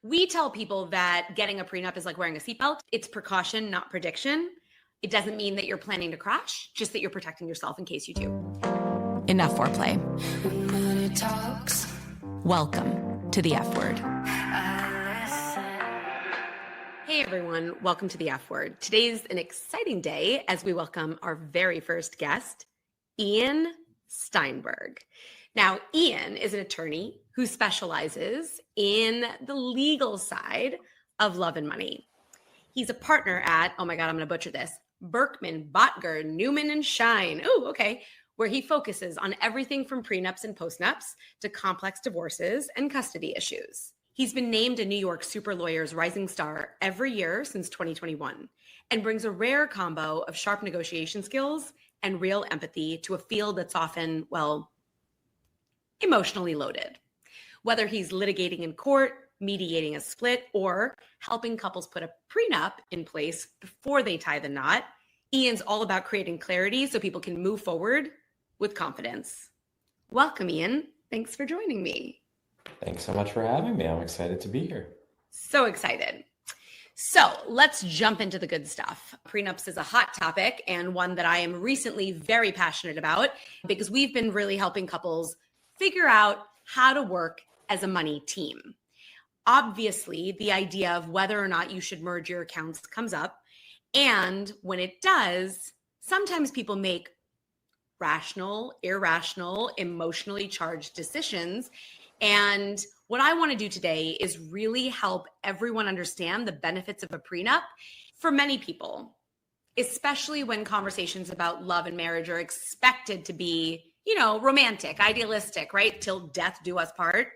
We tell people that getting a prenup is like wearing a seatbelt. It's precaution, not prediction. It doesn't mean that you're planning to crash, just that you're protecting yourself in case you do. Enough foreplay. Money talks. Welcome to the F word. Hey everyone, welcome to the F word. Today's an exciting day as we welcome our very first guest, Ian Steinberg. Now, Ian is an attorney who specializes in the legal side of love and money. He's a partner at, oh my God, I'm going to butcher this, Berkman, Botger, Newman, and Shine. Oh, okay. Where he focuses on everything from prenups and postnups to complex divorces and custody issues. He's been named a New York Super Lawyers Rising Star every year since 2021 and brings a rare combo of sharp negotiation skills and real empathy to a field that's often, well, emotionally loaded. Whether he's litigating in court, mediating a split, or helping couples put a prenup in place before they tie the knot, Ian's all about creating clarity so people can move forward with confidence. Welcome, Ian. Thanks for joining me. Thanks so much for having me. I'm excited to be here. So excited. So let's jump into the good stuff. Prenups is a hot topic and one that I am recently very passionate about because we've been really helping couples figure out how to work as a money team. Obviously, the idea of whether or not you should merge your accounts comes up. And when it does, sometimes people make rational, irrational, emotionally charged decisions. And what I want to do today is really help everyone understand the benefits of a prenup for many people, especially when conversations about love and marriage are expected to be, romantic, idealistic, right? Till death do us part.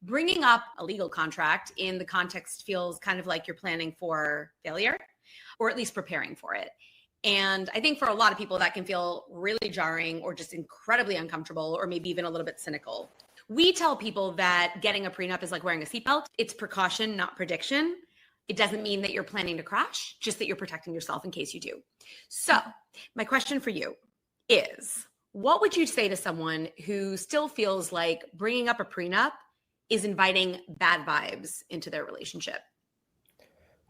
Bringing up a legal contract in the context feels kind of like you're planning for failure, or at least preparing for it. And I think for a lot of people that can feel really jarring or just incredibly uncomfortable, or maybe even a little bit cynical. We tell people that getting a prenup is like wearing a seatbelt. It's precaution, not prediction. It doesn't mean that you're planning to crash, just that you're protecting yourself in case you do. So my question for you is, what would you say to someone who still feels like bringing up a prenup is inviting bad vibes into their relationship?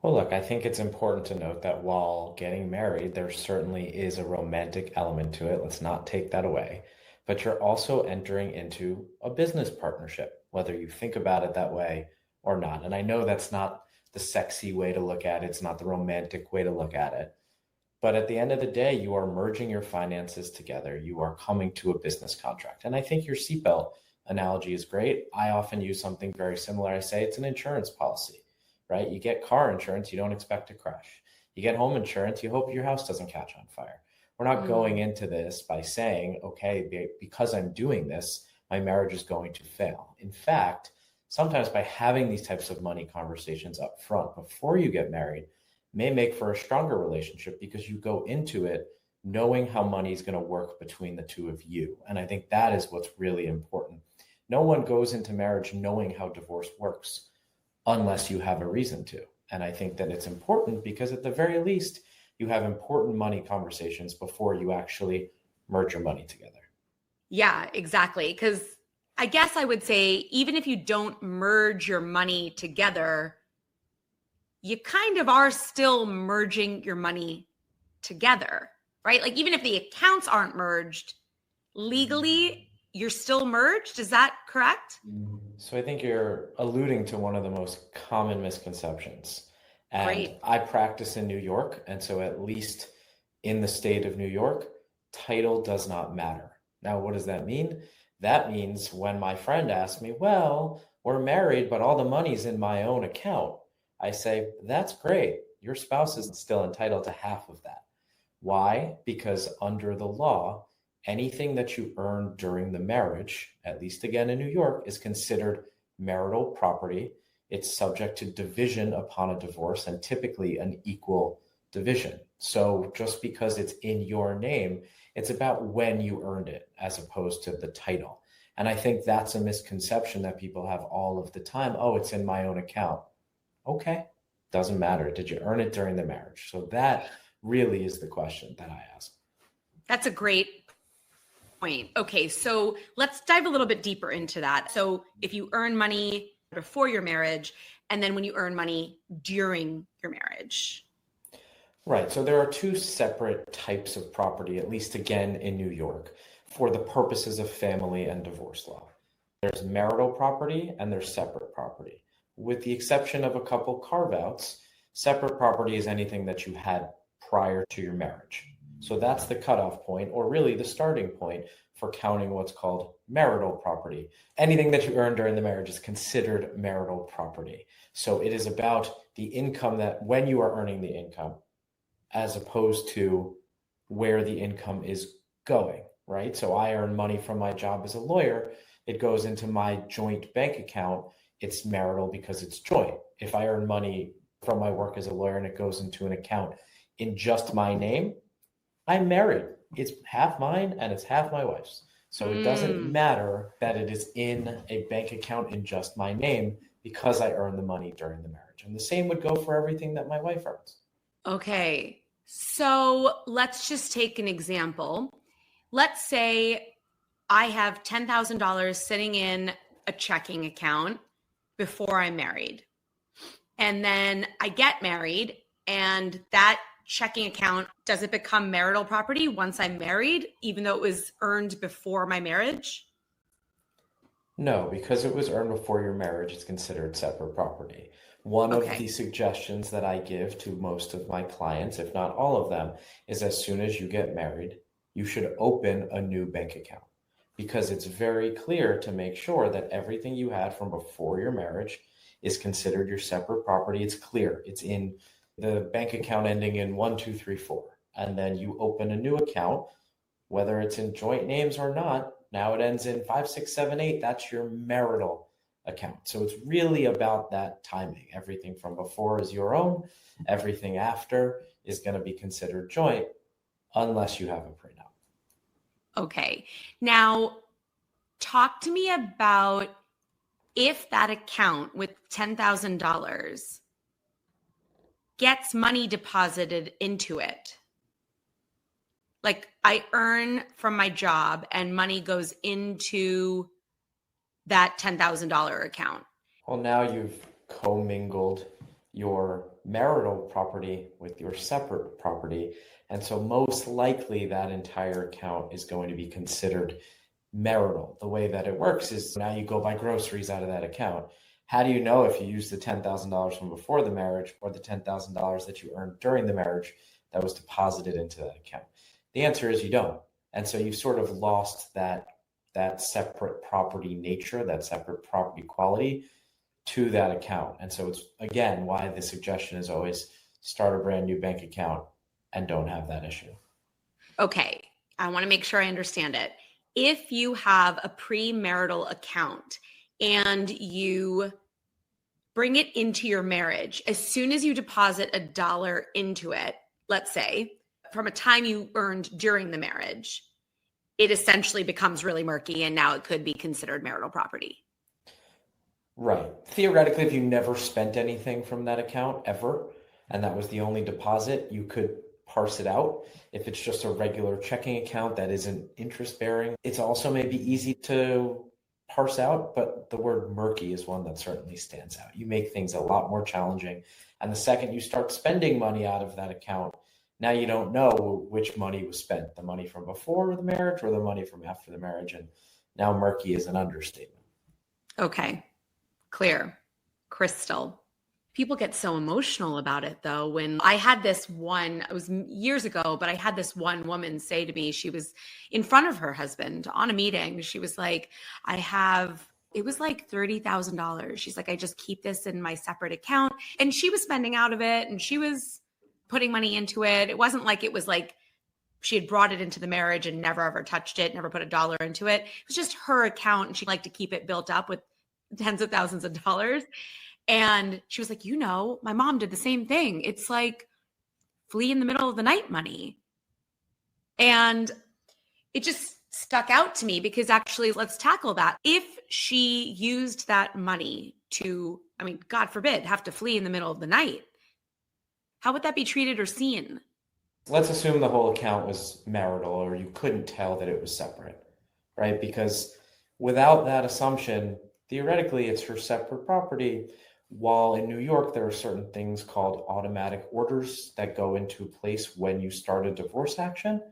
Well, look, I think it's important to note that while getting married, there certainly is a romantic element to it. Let's not take that away. But you're also entering into a business partnership, whether you think about it that way or not. And I know that's not the sexy way to look at it. It's not the romantic way to look at it. But at the end of the day, you are merging your finances together. You are coming to a business contract. And I think your seatbelt analogy is great. I often use something very similar. I say it's an insurance policy, right? You get car insurance, you don't expect to crash. You get home insurance, you hope your house doesn't catch on fire. We're not going into this by saying, okay, because I'm doing this, my marriage is going to fail. In fact, sometimes by having these types of money conversations up front before you get married may make for a stronger relationship because you go into it knowing how money is going to work between the two of you. And I think that is what's really important. No one goes into marriage knowing how divorce works unless you have a reason to. And I think that it's important because at the very least, you have important money conversations before you actually merge your money together. Yeah, exactly. Because I guess I would say, even if you don't merge your money together, you kind of are still merging your money together, right? Like even if the accounts aren't merged, legally, you're still merged. Is that correct? So I think you're alluding to one of the most common misconceptions. And Great. I practice in New York. And so at least in the state of New York, title does not matter. Now, what does that mean? That means when my friend asks me, well, we're married, but all the money's in my own account. I say, that's great. Your spouse is still entitled to half of that. Why? Because under the law, anything that you earn during the marriage, at least again in New York, is considered marital property. It's subject to division upon a divorce and typically an equal division. So just because it's in your name, it's about when you earned it as opposed to the title. And I think that's a misconception that people have all of the time. Oh, it's in my own account. Okay, doesn't matter. Did you earn it during the marriage? So that really is the question that I ask. That's a great point. Okay, so let's dive a little bit deeper into that. So if you earn money before your marriage, and then when you earn money during your marriage? Right. So there are two separate types of property, at least again in New York, for the purposes of family and divorce law. There's marital property and there's separate property. With the exception of a couple carve-outs, separate property is anything that you had prior to your marriage. So that's the cutoff point, or really the starting point for counting what's called marital property. Anything that you earn during the marriage is considered marital property. So it is about the income that when you are earning the income, as opposed to where the income is going, right? So I earn money from my job as a lawyer. It goes into my joint bank account. It's marital because it's joint. If I earn money from my work as a lawyer and it goes into an account in just my name, I'm married. It's half mine and it's half my wife's. So it doesn't matter that it is in a bank account in just my name because I earn the money during the marriage. And the same would go for everything that my wife earns. Okay. So let's just take an example. Let's say I have $10,000 sitting in a checking account before I'm married. And then I get married, and that checking account, does it become marital property once I'm married, even though it was earned before my marriage? No, because it was earned before your marriage, it's considered separate property. One of the suggestions that I give to most of my clients, if not all of them, is as soon as you get married, you should open a new bank account, because it's very clear to make sure that everything you had from before your marriage is considered your separate property. It's clear. It's in the bank account ending in 1234. And then you open a new account, whether it's in joint names or not. Now it ends in 5678. That's your marital account. So it's really about that timing. Everything from before is your own. Everything after is going to be considered joint unless you have a prenup. Okay. Now, talk to me about if that account with $10,000 gets money deposited into it. Like I earn from my job and money goes into that $10,000 account. Well, now you've commingled your marital property with your separate property. And so most likely that entire account is going to be considered marital. The way that it works is now you go buy groceries out of that account. How do you know if you use the $10,000 from before the marriage or the $10,000 that you earned during the marriage that was deposited into that account? The answer is you don't. And so you've sort of lost that separate property nature, that separate property quality to that account. And so it's, again, why the suggestion is always start a brand new bank account and don't have that issue. Okay. I want to make sure I understand it. If you have a premarital account and you bring it into your marriage, as soon as you deposit $1 into it, let's say, from a time you earned during the marriage, it essentially becomes really murky and now it could be considered marital property. Right. Theoretically, if you never spent anything from that account ever, and that was the only deposit, you could parse it out. If it's just a regular checking account that isn't interest bearing, it's also maybe easy to parse out, but the word murky is one that certainly stands out. You make things a lot more challenging. And the second you start spending money out of that account, now you don't know which money was spent, the money from before the marriage or the money from after the marriage. And now murky is an understatement. Okay. Clear. Crystal. People get so emotional about it though. When I had this one, it was years ago, but I had this one woman say to me, she was in front of her husband on a meeting. She was like, it was like $30,000. She's like, I just keep this in my separate account. And she was spending out of it and she was putting money into it. It wasn't like it was like she had brought it into the marriage and never ever touched it, never put $1 into it. It was just her account and she liked to keep it built up with tens of thousands of dollars. And she was like, my mom did the same thing. It's like flee in the middle of the night money. And it just stuck out to me because actually, let's tackle that. If she used that money to, God forbid, have to flee in the middle of the night, how would that be treated or seen? Let's assume the whole account was marital or you couldn't tell that it was separate, right? Because without that assumption, theoretically, it's her separate property. while in New York, there are certain things called automatic orders that go into place when you start a divorce action.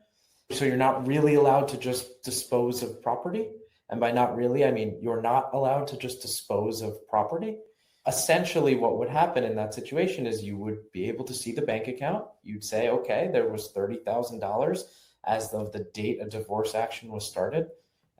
So you're not really allowed to just dispose of property. And by not really, I mean you're not allowed to just dispose of property. Essentially, what would happen in that situation is you would be able to see the bank account. You'd say, okay, there was $30,000 as of the date a divorce action was started,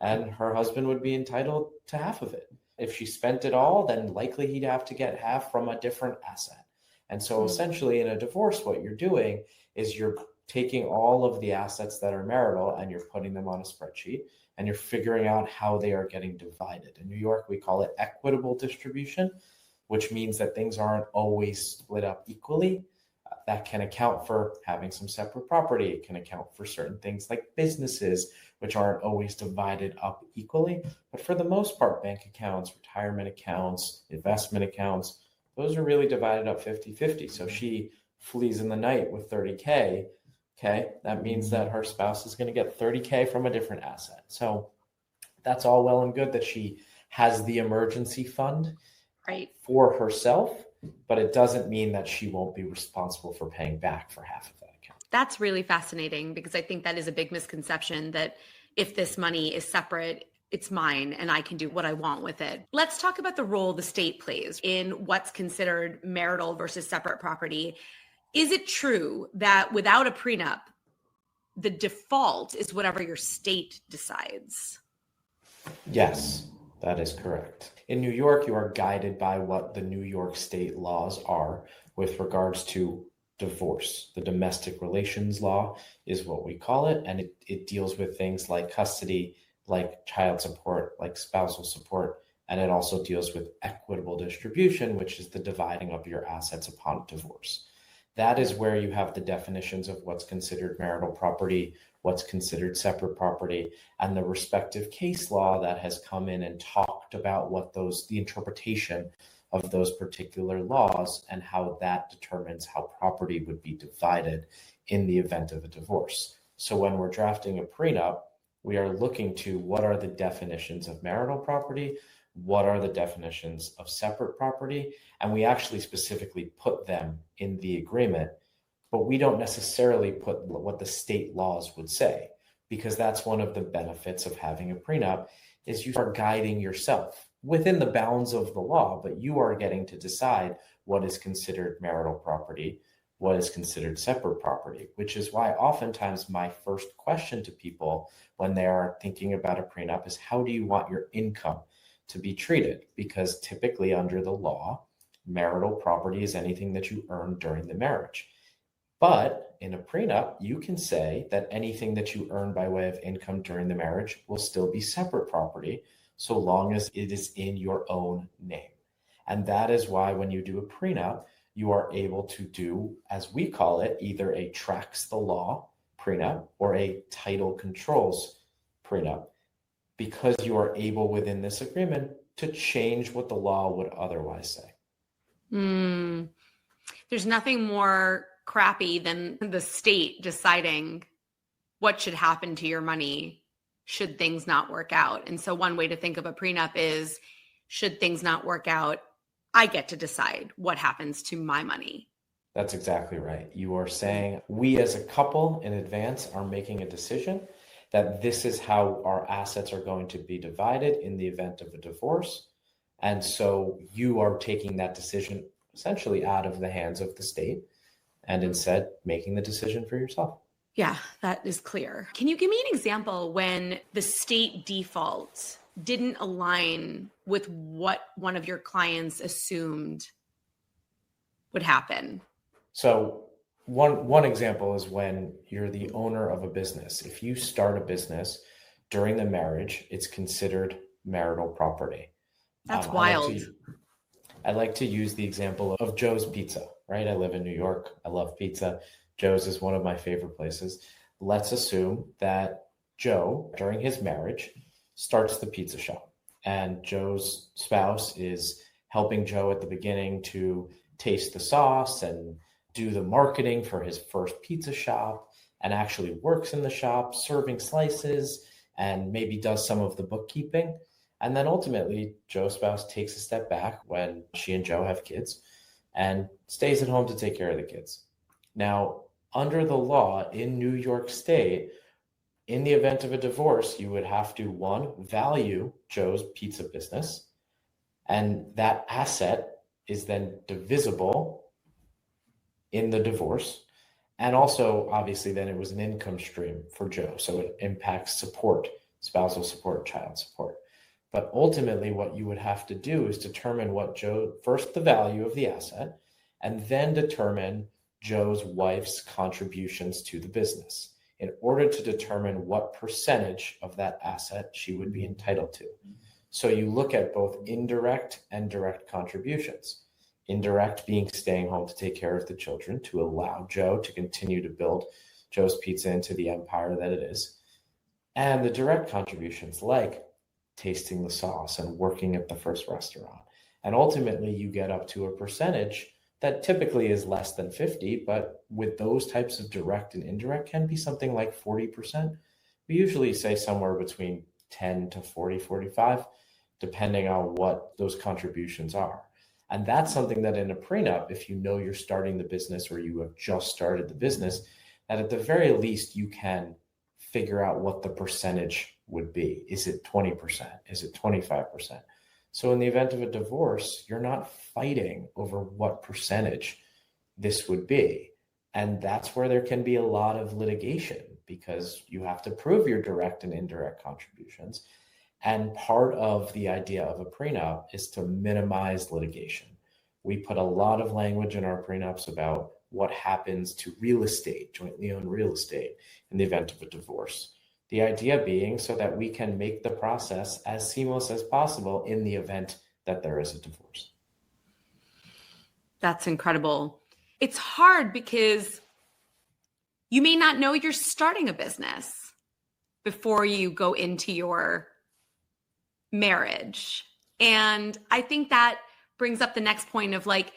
and her husband would be entitled to half of it. If she spent it all, then likely he'd have to get half from a different asset. And so essentially in a divorce, what you're doing is you're taking all of the assets that are marital and you're putting them on a spreadsheet and you're figuring out how they are getting divided. In New York, we call it equitable distribution, which means that things aren't always split up equally. That can account for having some separate property. It can account for certain things like businesses, which aren't always divided up equally. But for the most part, bank accounts, retirement accounts, investment accounts, those are really divided up 50-50. So she flees in the night with 30K. Okay, that means that her spouse is going to get 30K from a different asset. So that's all well and good that she has the emergency fund for herself, but it doesn't mean that she won't be responsible for paying back for half of that account. That's really fascinating because I think that is a big misconception that if this money is separate, it's mine and I can do what I want with it. Let's talk about the role the state plays in what's considered marital versus separate property. Is it true that without a prenup, the default is whatever your state decides? Yes, that is correct. In New York, you are guided by what the New York state laws are with regards to divorce. The domestic relations law is what we call it, and it deals with things like custody, like child support, like spousal support, and it also deals with equitable distribution, which is the dividing of your assets upon divorce. That is where you have the definitions of what's considered marital property, what's considered separate property, and the respective case law that has come in and talked about what the interpretation of those particular laws and how that determines how property would be divided in the event of a divorce. So when we're drafting a prenup, we are looking to what are the definitions of marital property, what are the definitions of separate property, and we actually specifically put them in the agreement, but we don't necessarily put what the state laws would say, because that's one of the benefits of having a prenup is you are guiding yourself within the bounds of the law, but you are getting to decide what is considered marital property, what is considered separate property, which is why oftentimes my first question to people when they are thinking about a prenup is, how do you want your income to be treated? Because typically under the law, marital property is anything that you earn during the marriage. But in a prenup, you can say that anything that you earn by way of income during the marriage will still be separate property, so long as it is in your own name. And that is why when you do a prenup, you are able to do, as we call it, either a tracks the law prenup or a title controls prenup, because you are able within this agreement to change what the law would otherwise say. There's nothing more crappy than the state deciding what should happen to your money should things not work out. And so one way to think of a prenup is, should things not work out, I get to decide what happens to my money. That's exactly right. You are saying we as a couple in advance are making a decision that this is how our assets are going to be divided in the event of a divorce. And so you are taking that decision essentially out of the hands of the state and instead making the decision for yourself. Yeah, that is clear. Can you give me an example when the state default didn't align with what one of your clients assumed would happen? So one example is when you're the owner of a business. If you start a business during the marriage, it's considered marital property. That's wild. I like to use the example of Joe's Pizza, right? I live in New York. I love pizza. Joe's is one of my favorite places. Let's assume that Joe, during his marriage, starts the pizza shop, and Joe's spouse is helping Joe at the beginning to taste the sauce and do the marketing for his first pizza shop, and actually works in the shop serving slices and maybe does some of the bookkeeping. And then ultimately, Joe's spouse takes a step back when she and Joe have kids and stays at home to take care of the kids. Now, under the law in New York State, in the event of a divorce, you would have to, one, value Joe's pizza business, and that asset is then divisible in the divorce. And also, obviously, then it was an income stream for Joe. So it impacts support, spousal support, child support. But ultimately, what you would have to do is determine what Joe, first, the value of the asset, and then determine Joe's wife's contributions to the business in order to determine what percentage of that asset she would be entitled to. So you look at both indirect and direct contributions. Indirect being staying home to take care of the children to allow Joe to continue to build Joe's Pizza into the empire that it is. And the direct contributions like tasting the sauce and working at the first restaurant. And ultimately you get up to a percentage that typically is less than 50, but with those types of direct and indirect can be something like 40%. We usually say somewhere between 10 to 40, 45, depending on what those contributions are. And that's something that in a prenup, if you know you're starting the business or you have just started the business, that at the very least you can figure out what the percentage would be. Is it 20%? Is it 25%? So in the event of a divorce, you're not fighting over what percentage this would be. And that's where there can be a lot of litigation because you have to prove your direct and indirect contributions. And part of the idea of a prenup is to minimize litigation. We put a lot of language in our prenups about what happens to real estate, jointly owned real estate, in the event of a divorce. The idea being so that we can make the process as seamless as possible in the event that there is a divorce. That's incredible. It's hard because you may not know you're starting a business before you go into your marriage. And I think that brings up the next point of like,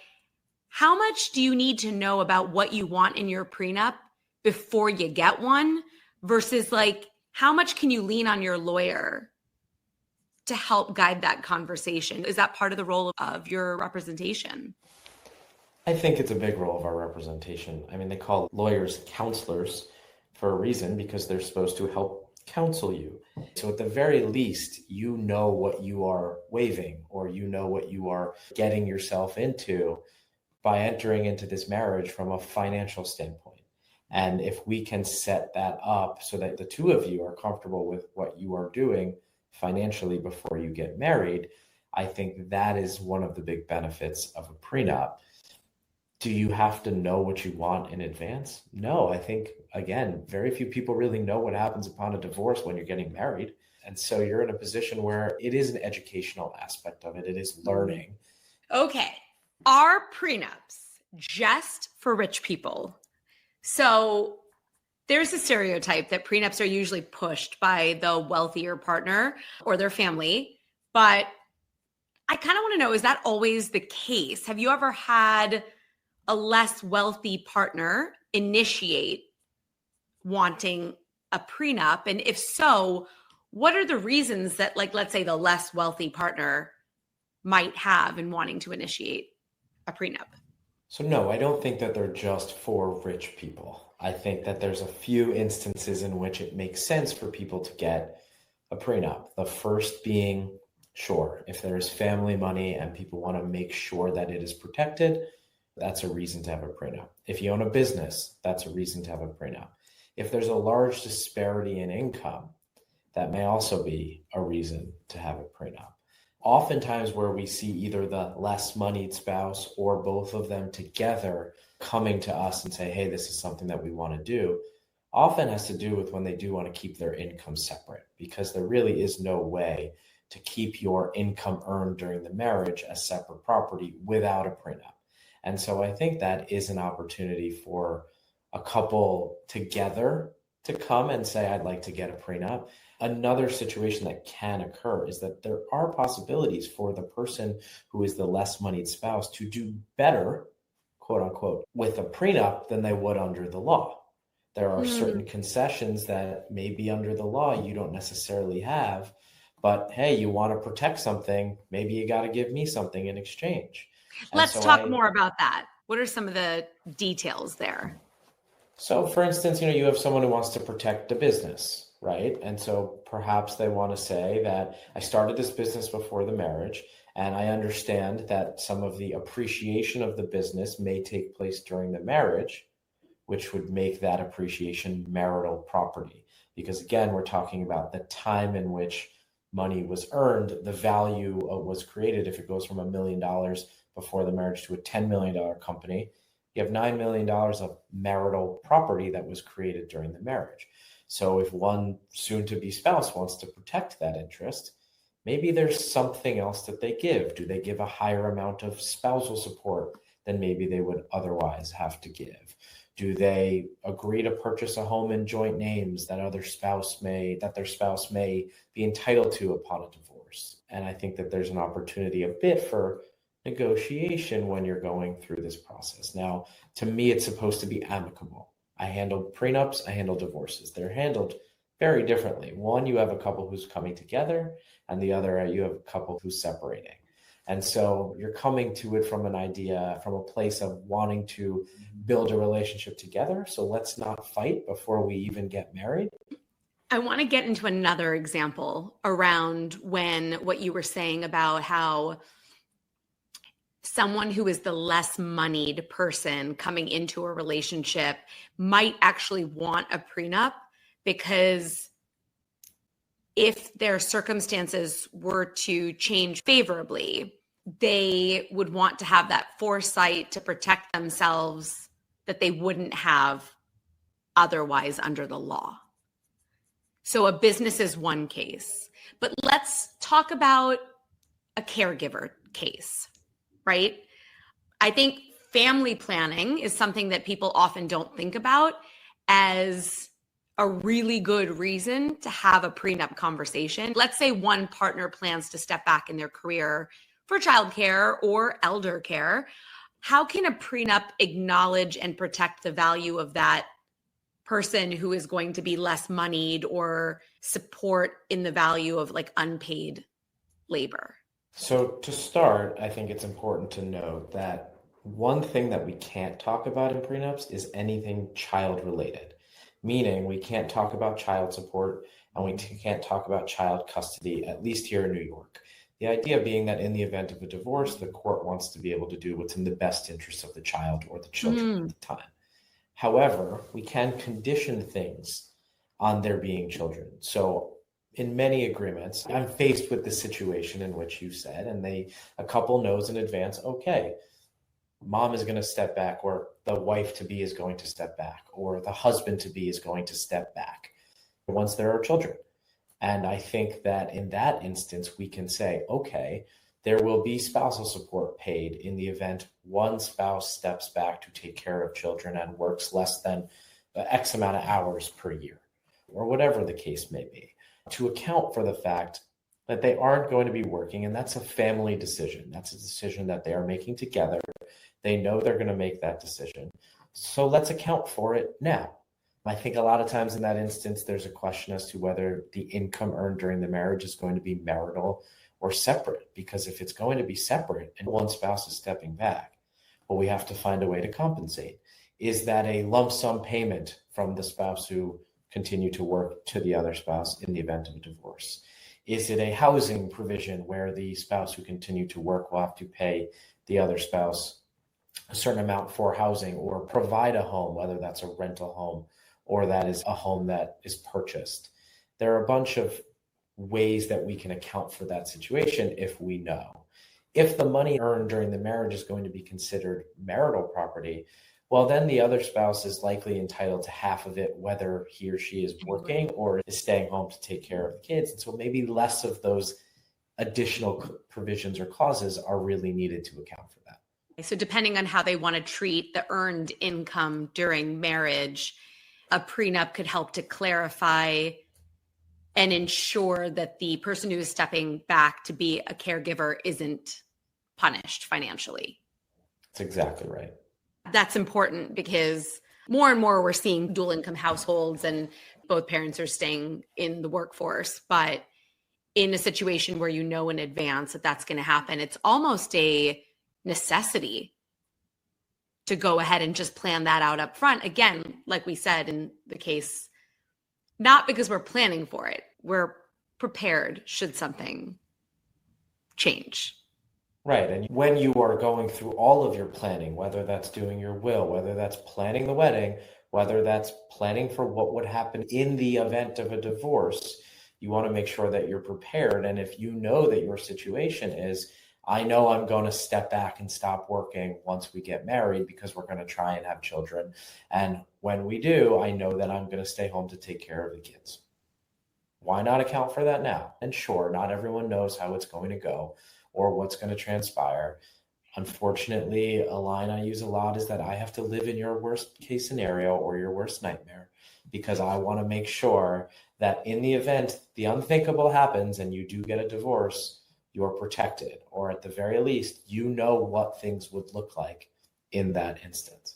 how much do you need to know about what you want in your prenup before you get one versus like, how much can you lean on your lawyer to help guide that conversation? Is that part of the role of your representation? I think it's a big role of our representation. I mean, they call lawyers counselors for a reason because they're supposed to help counsel you. So at the very least, you know what you are waiving or you know what you are getting yourself into by entering into this marriage from a financial standpoint. And if we can set that up so that the two of you are comfortable with what you are doing financially before you get married, I think that is one of the big benefits of a prenup. Do you have to know what you want in advance? No, I think, again, very few people really know what happens upon a divorce when you're getting married. And so you're in a position where it is an educational aspect of it. It is learning. Okay. Are prenups just for rich people? So there's a stereotype that prenups are usually pushed by the wealthier partner or their family. But I kind of want to know, is that always the case? Have you ever had a less wealthy partner initiate wanting a prenup? And if so, what are the reasons that, like, let's say the less wealthy partner might have in wanting to initiate a prenup? So no, I don't think that they're just for rich people. I think that there's a few instances in which it makes sense for people to get a prenup. The first being, sure, if there is family money and people want to make sure that it is protected, that's a reason to have a prenup. If you own a business, that's a reason to have a prenup. If there's a large disparity in income, that may also be a reason to have a prenup. Oftentimes where we see either the less moneyed spouse or both of them together coming to us and say, hey, this is something that we want to do, often has to do with when they do want to keep their income separate, because there really is no way to keep your income earned during the marriage as separate property without a prenup. And so I think that is an opportunity for a couple together to come and say, I'd like to get a prenup. Another situation that can occur is that there are possibilities for the person who is the less moneyed spouse to do better, quote unquote, with a prenup than they would under the law. There are certain concessions that maybe under the law you don't necessarily have, But hey, you want to protect something, maybe you got to give me something in exchange. And Let's so talk more about that. What are some of the details there? So for instance, you have someone who wants to protect the business, right? And so perhaps they want to say that I started this business before the marriage, and I understand that some of the appreciation of the business may take place during the marriage, which would make that appreciation marital property. Because again, we're talking about the time in which money was earned, the value was created. If it goes from $1 million before the marriage to a $10 million company, you have $9 million of marital property that was created during the marriage. So if one soon-to-be spouse wants to protect that interest, maybe there's something else that they give. Do they give a higher amount of spousal support than maybe they would otherwise have to give? Do they agree to purchase a home in joint names that their spouse may be entitled to upon a divorce? And I think that there's an opportunity a bit for negotiation when you're going through this process. Now, to me, it's supposed to be amicable. I handle prenups, I handle divorces. They're handled very differently. One, you have a couple who's coming together, and the other, you have a couple who's separating. And so you're coming to it from an idea, from a place of wanting to build a relationship together. So let's not fight before we even get married. I want to get into another example around what you were saying about how someone who is the less moneyed person coming into a relationship might actually want a prenup, because if their circumstances were to change favorably, they would want to have that foresight to protect themselves that they wouldn't have otherwise under the law. So a business is one case, but let's talk about a caregiver case, right? I think family planning is something that people often don't think about as a really good reason to have a prenup conversation. Let's say one partner plans to step back in their career for childcare or elder care. How can a prenup acknowledge and protect the value of that person who is going to be less moneyed, or support in the value of like unpaid labor? So to start, I think it's important to note that one thing that we can't talk about in prenups is anything child related, meaning we can't talk about child support and we can't talk about child custody, at least here in New York. The idea being that in the event of a divorce, the court wants to be able to do what's in the best interest of the child or the children at the time. However, we can condition things on there being children. So in many agreements, I'm faced with the situation in which you said, and a couple knows in advance, okay, mom is going to step back, or the wife to be is going to step back, or the husband to be is going to step back once there are children. And I think that in that instance, we can say, okay, there will be spousal support paid in the event one spouse steps back to take care of children and works less than X amount of hours per year, or whatever the case may be, to account for the fact that they aren't going to be working. And that's a family decision. That's a decision that they are making together. They know they're going to make that decision. So let's account for it now. I think a lot of times in that instance, there's a question as to whether the income earned during the marriage is going to be marital or separate. Because if it's going to be separate and one spouse is stepping back, well, we have to find a way to compensate. Is that a lump sum payment from the spouse who continue to work to the other spouse in the event of a divorce? Is it a housing provision where the spouse who continue to work will have to pay the other spouse a certain amount for housing, or provide a home, whether that's a rental home or that is a home that is purchased? There are a bunch of ways that we can account for that situation if we know. If the money earned during the marriage is going to be considered marital property, well, then the other spouse is likely entitled to half of it, whether he or she is working or is staying home to take care of the kids. And so maybe less of those additional provisions or clauses are really needed to account for that. So depending on how they want to treat the earned income during marriage, a prenup could help to clarify and ensure that the person who is stepping back to be a caregiver isn't punished financially. That's exactly right. That's important because more and more we're seeing dual income households and both parents are staying in the workforce. But in a situation where you know in advance that that's going to happen. It's almost a necessity to go ahead and just plan that out up front. Again, like we said in the case, not because we're planning for it, we're prepared should something change. Right. And when you are going through all of your planning, whether that's doing your will, whether that's planning the wedding, whether that's planning for what would happen in the event of a divorce, you want to make sure that you're prepared. And if you know that your situation is, I know I'm going to step back and stop working once we get married because we're going to try and have children. And when we do, I know that I'm going to stay home to take care of the kids. Why not account for that now? And sure, not everyone knows how it's going to go or what's going to transpire. Unfortunately, a line I use a lot is that I have to live in your worst case scenario or your worst nightmare, because I want to make sure that in the event the unthinkable happens and you do get a divorce, you're protected, or at the very least, you know what things would look like in that instance.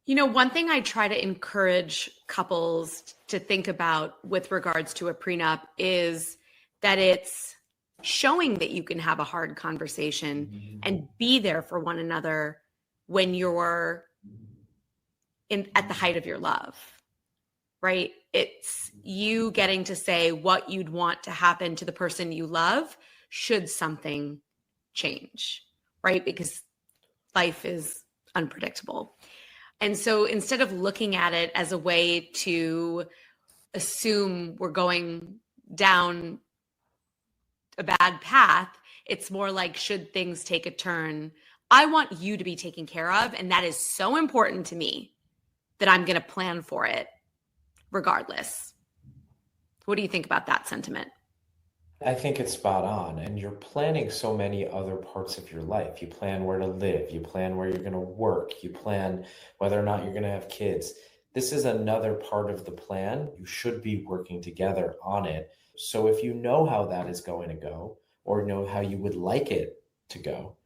You know, one thing I try to encourage couples to think about with regards to a prenup is that it's showing that you can have a hard conversation and be there for one another when you're at the height of your love, right? It's you getting to say what you'd want to happen to the person you love should something change, right? Because life is unpredictable. And so instead of looking at it as a way to assume we're going down a bad path, it's more like, should things take a turn, I want you to be taken care of. And that is so important to me that I'm going to plan for it regardless. What do you think about that sentiment? I think it's spot on. And you're planning so many other parts of your life. You plan where to live, you plan where you're going to work, you plan whether or not you're going to have kids. This is another part of the plan. You should be working together on it. So if you know how that is going to go, or know how you would like it to go,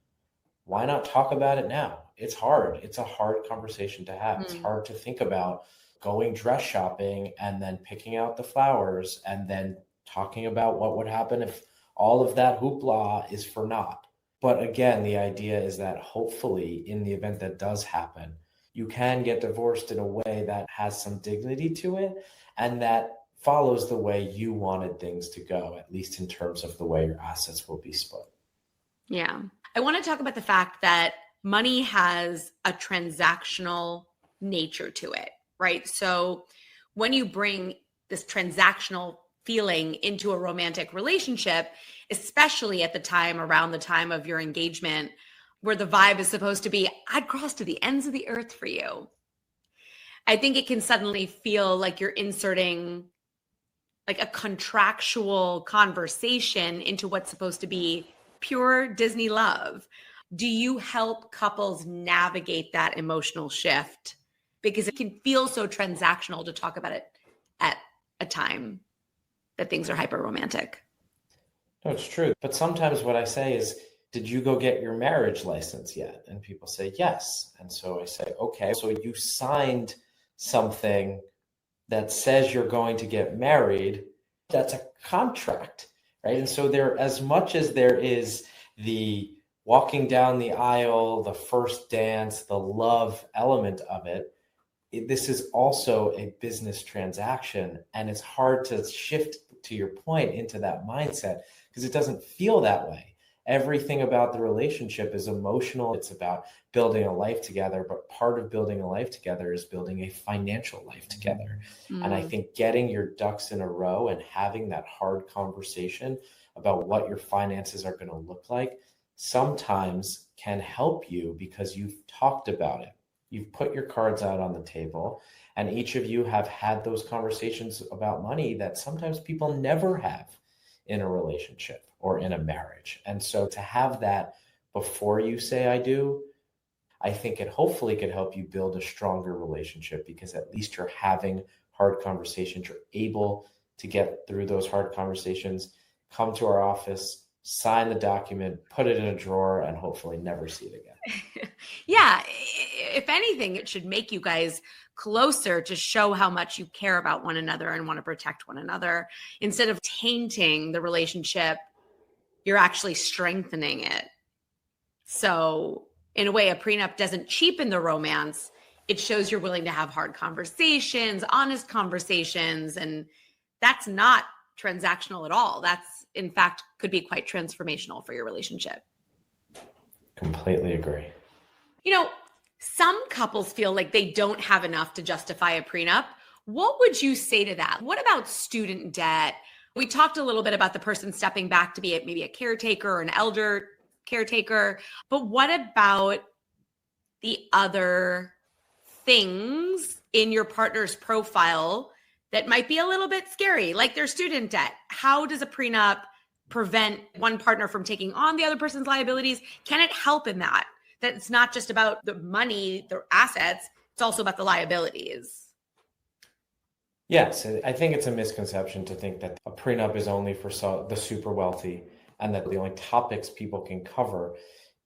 why not talk about it now? It's hard. It's a hard conversation to have. It's hard to think about going dress shopping and then picking out the flowers and then talking about what would happen if all of that hoopla is for naught. But again, the idea is that hopefully in the event that does happen, you can get divorced in a way that has some dignity to it and that follows the way you wanted things to go, at least in terms of the way your assets will be split. Yeah. I want to talk about the fact that money has a transactional nature to it, right? So when you bring this transactional feeling into a romantic relationship, especially at the time, around the time of your engagement, where the vibe is supposed to be, I'd cross to the ends of the earth for you, I think it can suddenly feel like you're inserting like a contractual conversation into what's supposed to be pure Disney love. Do you help couples navigate that emotional shift? Because it can feel so transactional to talk about it at a time that things are hyper romantic. No, it's true. But sometimes what I say is, did you go get your marriage license yet? And people say, yes. And so I say, okay, so you signed something that says you're going to get married. That's a contract, right? And so there, as much as there is the walking down the aisle, the first dance, the love element of it, this is also a business transaction. And it's hard to shift, to your point, into that mindset because it doesn't feel that way. Everything about the relationship is emotional. It's about building a life together, but part of building a life together is building a financial life together. And I think getting your ducks in a row and having that hard conversation about what your finances are going to look like sometimes can help you because you've talked about it. You've put your cards out on the table, and each of you have had those conversations about money that sometimes people never have in a relationship or in a marriage. And so to have that before you say I do, I think it hopefully could help you build a stronger relationship because at least you're having hard conversations. You're able to get through those hard conversations, come to our office, sign the document, put it in a drawer, and hopefully never see it again. Yeah. If anything, it should make you guys closer to show how much you care about one another and want to protect one another. Instead of tainting the relationship, you're actually strengthening it. So in a way, a prenup doesn't cheapen the romance. It shows you're willing to have hard conversations, honest conversations, and that's not transactional at all. That's, in fact, could be quite transformational for your relationship. Completely agree. You know, some couples feel like they don't have enough to justify a prenup. What would you say to that? What about student debt? We talked a little bit about the person stepping back to be maybe a caretaker or an elder caretaker, but what about the other things in your partner's profile that might be a little bit scary, like their student debt? How does a prenup prevent one partner from taking on the other person's liabilities? Can it help in that? That it's not just about the money, the assets, it's also about the liabilities. Yes, I think it's a misconception to think that a prenup is only for the super wealthy and that the only topics people can cover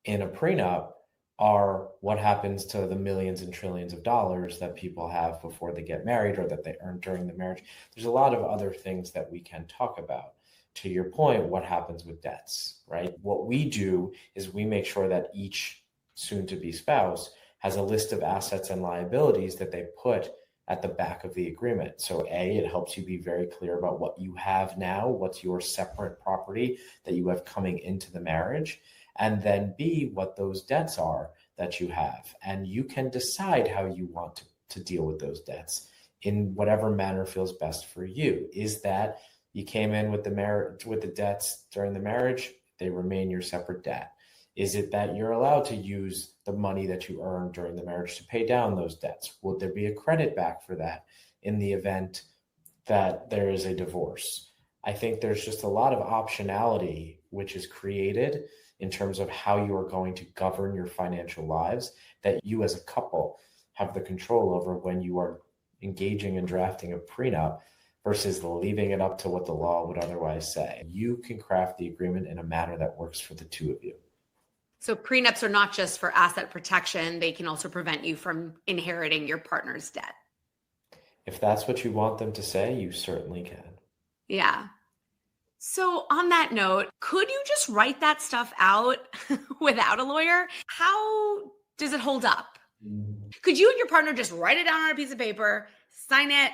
in a prenup are what happens to the millions and trillions of dollars that people have before they get married or that they earn during the marriage. There's a lot of other things that we can talk about. To your point, what happens with debts, right? What we do is we make sure that each soon-to-be spouse has a list of assets and liabilities that they put at the back of the agreement. So A, it helps you be very clear about what you have now, what's your separate property that you have coming into the marriage, and then B, what those debts are that you have. And you can decide how you want to deal with those debts in whatever manner feels best for you. Is that you came in with the debts during the marriage, they remain your separate debt? Is it that you're allowed to use the money that you earned during the marriage to pay down those debts? Would there be a credit back for that in the event that there is a divorce? I think there's just a lot of optionality which is created in terms of how you are going to govern your financial lives that you as a couple have the control over when you are engaging in drafting a prenup versus leaving it up to what the law would otherwise say. You can craft the agreement in a manner that works for the two of you. So prenups are not just for asset protection, they can also prevent you from inheriting your partner's debt. If that's what you want them to say, you certainly can. Yeah. So on that note, could you just write that stuff out without a lawyer? How does it hold up? Could you and your partner just write it down on a piece of paper, sign it,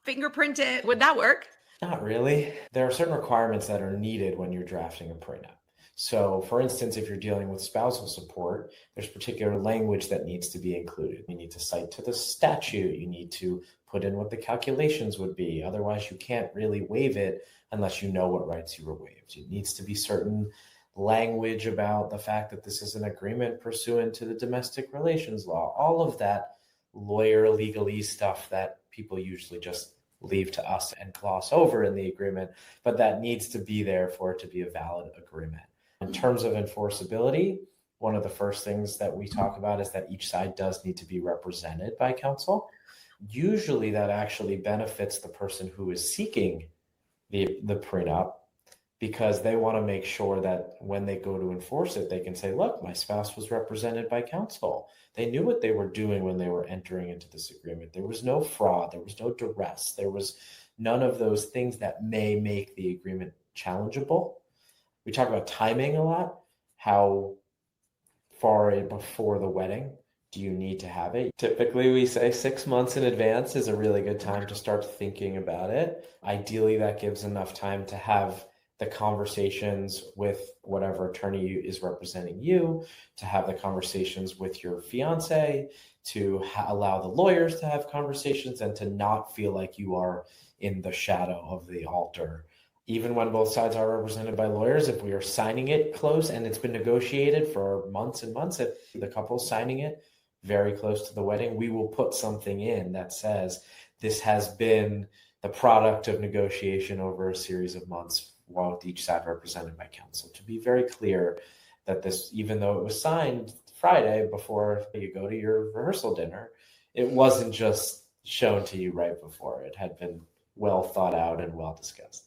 fingerprint it? Would that work? Not really. There are certain requirements that are needed when you're drafting a prenup. So for instance, if you're dealing with spousal support, there's particular language that needs to be included. You need to cite to the statute. You need to put in what the calculations would be. Otherwise, you can't really waive it unless you know what rights you were waived. It needs to be certain language about the fact that this is an agreement pursuant to the domestic relations law. All of that lawyer legalese stuff that people usually just leave to us and gloss over in the agreement, but that needs to be there for it to be a valid agreement. In terms of enforceability, one of the first things that we talk about is that each side does need to be represented by counsel. Usually that actually benefits the person who is seeking the prenup because they want to make sure that when they go to enforce it, they can say, look, my spouse was represented by counsel. They knew what they were doing when they were entering into this agreement. There was no fraud. There was no duress. There was none of those things that may make the agreement challengeable. We talk about timing a lot. How far before the wedding do you need to have it? Typically, we say 6 months in advance is a really good time to start thinking about it. Ideally, that gives enough time to have the conversations with whatever attorney is representing you, to have the conversations with your fiance, to allow the lawyers to have conversations and to not feel like you are in the shadow of the altar. Even when both sides are represented by lawyers, if we are signing it close and it's been negotiated for months and months, if the couple's signing it very close to the wedding, we will put something in that says this has been the product of negotiation over a series of months while with each side represented by counsel, to be very clear that this, even though it was signed Friday before you go to your rehearsal dinner, it wasn't just shown to you right before. It had been well thought out and well discussed.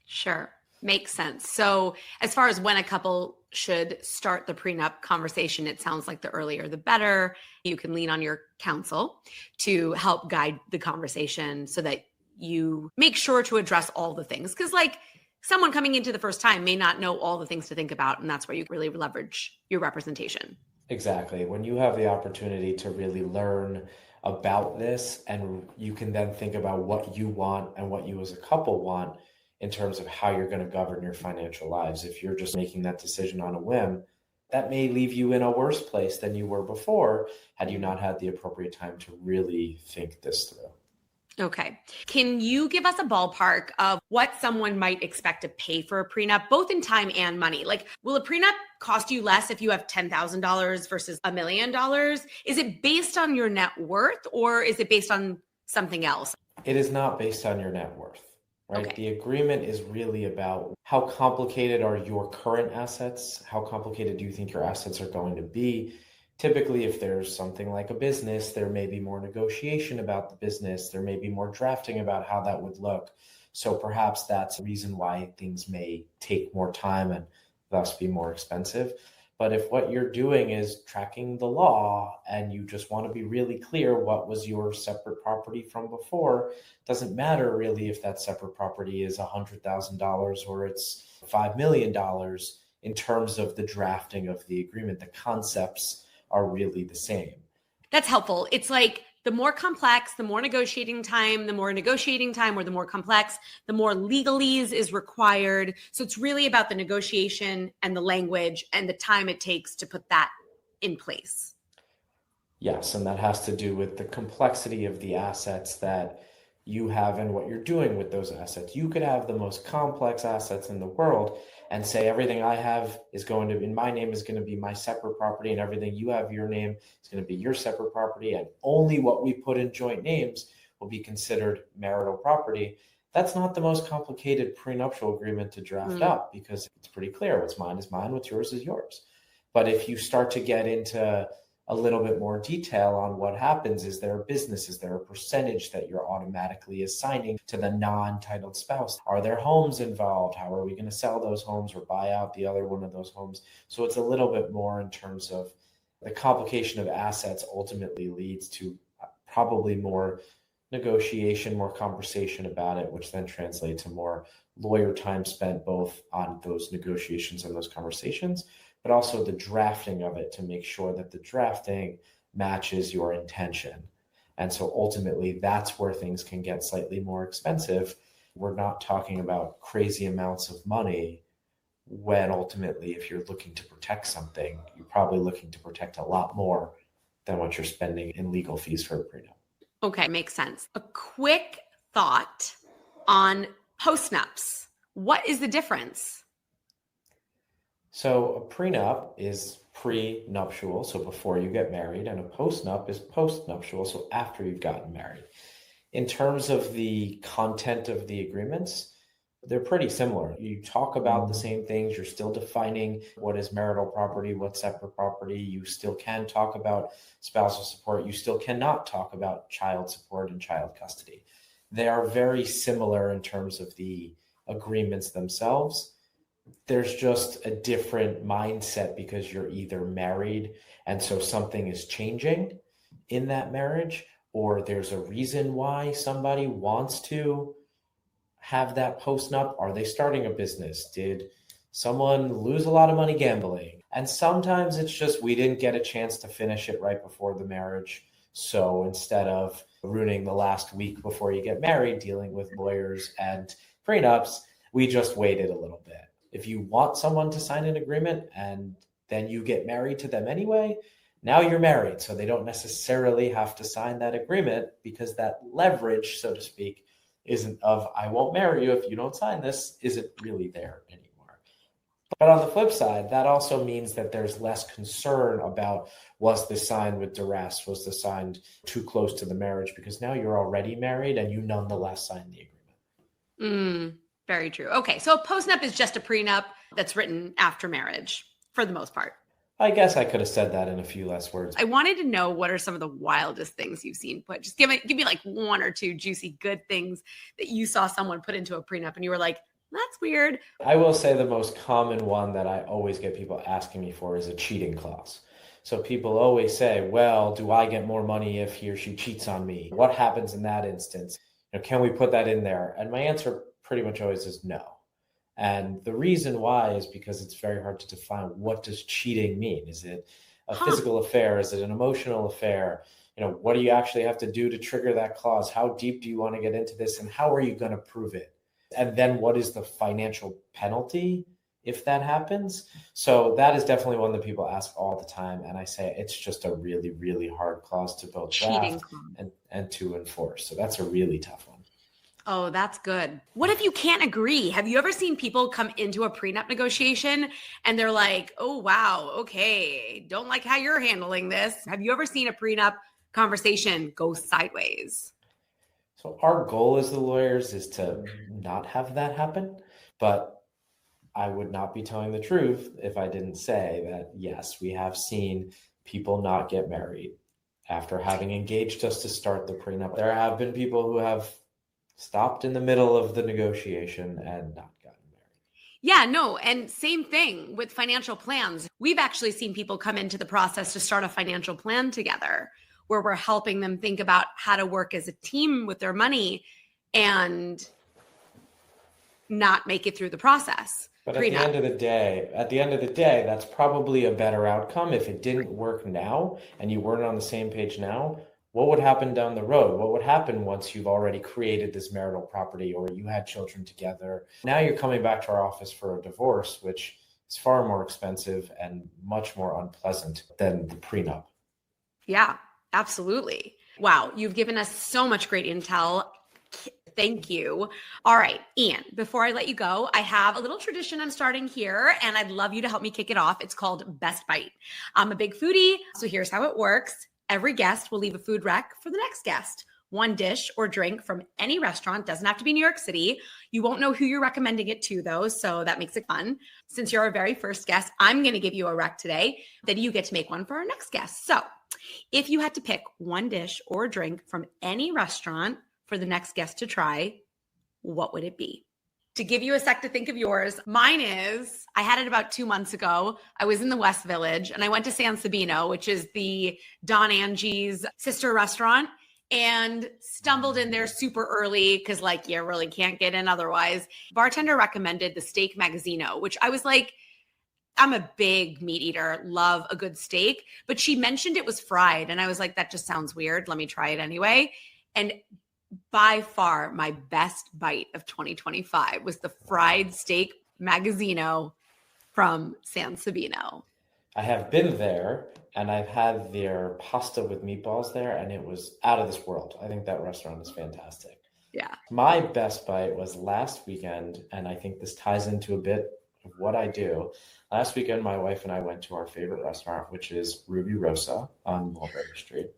Sure. Makes sense. So as far as when a couple should start the prenup conversation, it sounds like the earlier the better. You can lean on your counsel to help guide the conversation so that you make sure to address all the things. Because like someone coming into the first time may not know all the things to think about, and that's where you really leverage your representation. Exactly. When you have the opportunity to really learn about this, and you can then think about what you want and what you as a couple want in terms of how you're going to govern your financial lives. If you're just making that decision on a whim, that may leave you in a worse place than you were before had you not had the appropriate time to really think this through. Okay. Can you give us a ballpark of what someone might expect to pay for a prenup, both in time and money? Like, will a prenup cost you less if you have $10,000 versus $1 million? Is it based on your net worth or is it based on something else? It is not based on your net worth, right? Okay. The agreement is really about how complicated are your current assets? How complicated do you think your assets are going to be? Typically, if there's something like a business, there may be more negotiation about the business. There may be more drafting about how that would look. So perhaps that's a reason why things may take more time and thus be more expensive. But if what you're doing is tracking the law and you just want to be really clear what was your separate property from before, it doesn't matter really if that separate property is $100,000 or it's $5 million in terms of the drafting of the agreement. The concepts are really the same. That's helpful. It's like the more complex, the more negotiating time or the more complex, the more legalese is required. So it's really about the negotiation and the language and the time it takes to put that in place. Yes, and that has to do with the complexity of the assets that you have and what you're doing with those assets. You could have the most complex assets in the world and say everything I have is going to, in my name, is going to be my separate property, and everything you have your name is going to be your separate property, and only what we put in joint names will be considered marital property. That's not the most complicated prenuptial agreement to draft up because it's pretty clear what's mine is mine, what's yours is yours. But if you start to get into a little bit more detail on what happens, is there a business? Is there a percentage that you're automatically assigning to the non-titled spouse? Are there homes involved? How are we going to sell those homes or buy out the other one of those homes? So it's a little bit more in terms of the complication of assets ultimately leads to probably more negotiation, more conversation about it, which then translates to more lawyer time spent both on those negotiations and those conversations, but also the drafting of it to make sure that the drafting matches your intention. And so ultimately, that's where things can get slightly more expensive. We're not talking about crazy amounts of money when ultimately, if you're looking to protect something, you're probably looking to protect a lot more than what you're spending in legal fees for a prenup. Okay, makes sense. A quick thought on postnups. What is the difference? So a prenup is pre-nuptial, so before you get married, and a postnup is post-nuptial, so after you've gotten married. In terms of the content of the agreements, they're pretty similar. You talk about the same things. You're still defining what is marital property, what's separate property. You still can talk about spousal support. You still cannot talk about child support and child custody. They are very similar in terms of the agreements themselves. There's just a different mindset because you're either married and so something is changing in that marriage, or there's a reason why somebody wants to have that postnup. Are they starting a business? Did someone lose a lot of money gambling? And sometimes it's just we didn't get a chance to finish it right before the marriage. So instead of ruining the last week before you get married, dealing with lawyers and prenups, we just waited a little bit. If you want someone to sign an agreement and then you get married to them anyway, now you're married. So they don't necessarily have to sign that agreement because that leverage, so to speak, isn't of I won't marry you if you don't sign this, isn't really there anymore. But on the flip side, that also means that there's less concern about was this signed with duress, was this signed too close to the marriage, because now you're already married and you nonetheless signed the agreement. Very true. Okay, so a postnup is just a prenup that's written after marriage for the most part. I guess I could have said that in a few less words. I wanted to know what are some of the wildest things you've seen put. Just give me like one or two juicy good things that you saw someone put into a prenup and you were like, That's weird. I will say the most common one that I always get people asking me for is a cheating clause. So people always say, well, do I get more money if he or she cheats on me? What happens in that instance? Can we put that in there? And my answer pretty much always is no. And the reason why is because it's very hard to define, what does cheating mean? Is it a physical affair? Is it an emotional affair? What do you actually have to do to trigger that clause? How deep do you want to get into this? And how are you going to prove it? And then what is the financial penalty if that happens? So that is definitely one that people ask all the time. And I say it's just a really, really hard clause to both draft and to enforce. So that's a really tough one. Oh, that's good. What if you can't agree? Have you ever seen people come into a prenup negotiation and they're like, oh, wow, okay, don't like how you're handling this. Have you ever seen a prenup conversation go sideways? So our goal as the lawyers is to not have that happen, but I would not be telling the truth if I didn't say that, yes, we have seen people not get married after having engaged us to start the prenup. There have been people who have stopped in the middle of the negotiation and not gotten married. Yeah, no. And same thing with financial plans. We've actually seen people come into the process to start a financial plan together where we're helping them think about how to work as a team with their money and not make it through the process. But at the end of the day, that's probably a better outcome. If it didn't work now and you weren't on the same page now, what would happen down the road? What would happen once you've already created this marital property or you had children together? Now you're coming back to our office for a divorce, which is far more expensive and much more unpleasant than the prenup. Yeah, absolutely. Wow, you've given us so much great intel. Thank you. All right, Ian, before I let you go, I have a little tradition I'm starting here, and I'd love you to help me kick it off. It's called Best Bite. I'm a big foodie, so here's how it works. Every guest will leave a food rec for the next guest. One dish or drink from any restaurant, doesn't have to be New York City. You won't know who you're recommending it to, though, so that makes it fun. Since you're our very first guest, I'm going to give you a rec today that you get to make one for our next guest. So if you had to pick one dish or drink from any restaurant for the next guest to try, what would it be? To give you a sec to think of yours, mine is, I had it about 2 months ago. I was in the West Village and I went to San Sabino, which is the Don Angie's sister restaurant, and stumbled in there super early because you really can't get in otherwise. Bartender recommended the steak Magazzino, which I was like, I'm a big meat eater, love a good steak, but she mentioned it was fried. And I was like, that just sounds weird. Let me try it anyway. And by far, my best bite of 2025 was the fried steak Magazzino from San Sabino. I have been there and I've had their pasta with meatballs there, and it was out of this world. I think that restaurant is fantastic. Yeah. My best bite was last weekend, and I think this ties into a bit of what I do. Last weekend, my wife and I went to our favorite restaurant, which is Ruby Rosa on Mulberry Street.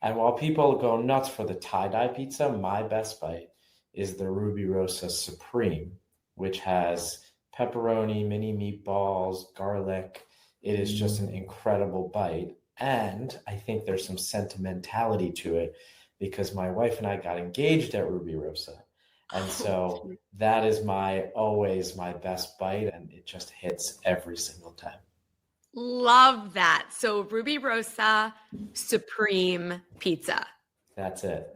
And while people go nuts for the tie-dye pizza, my best bite is the Ruby Rosa Supreme, which has pepperoni, mini meatballs, garlic. It is just an incredible bite. And I think there's some sentimentality to it because my wife and I got engaged at Ruby Rosa. And so that is always my best bite, and it just hits every single time. Love that. So Ruby Rosa Supreme Pizza. That's it.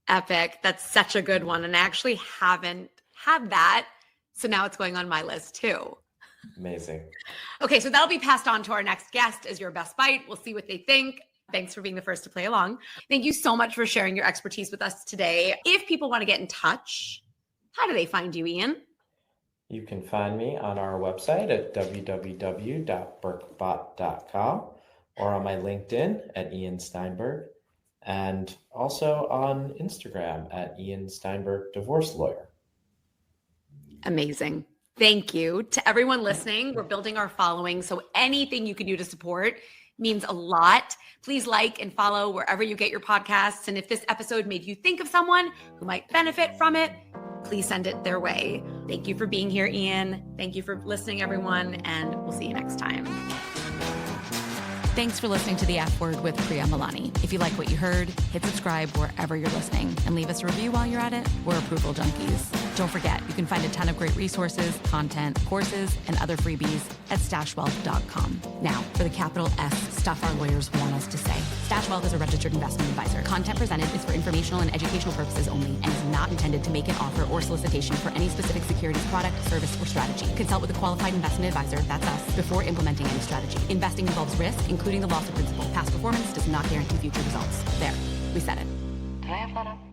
Epic. That's such a good one. And I actually haven't had that. So now it's going on my list too. Amazing. Okay, so that'll be passed on to our next guest as your best bite. We'll see what they think. Thanks for being the first to play along. Thank you so much for sharing your expertise with us today. If people want to get in touch, how do they find you, Ian? You can find me on our website at www.berkbot.com or on my LinkedIn at Ian Steinberg, and also on Instagram at Ian Steinberg Divorce Lawyer. Amazing. Thank you. To everyone listening, we're building our following, so anything you can do to support means a lot. Please like and follow wherever you get your podcasts. And if this episode made you think of someone who might benefit from it, please send it their way. Thank you for being here, Ian. Thank you for listening, everyone, and we'll see you next time. Thanks for listening to The F Word with Priya Malani. If you like what you heard, hit subscribe wherever you're listening and leave us a review while you're at it. We're approval junkies. Don't forget, you can find a ton of great resources, content, courses, and other freebies at stashwealth.com. Now, for the capital S stuff our lawyers want us to say. Stash Wealth is a registered investment advisor. Content presented is for informational and educational purposes only and is not intended to make an offer or solicitation for any specific securities, product, service, or strategy. Consult with a qualified investment advisor, that's us, before implementing any strategy. Investing involves risk, including the loss of principal. Past performance does not guarantee future results. There, we said it. Did I have that up?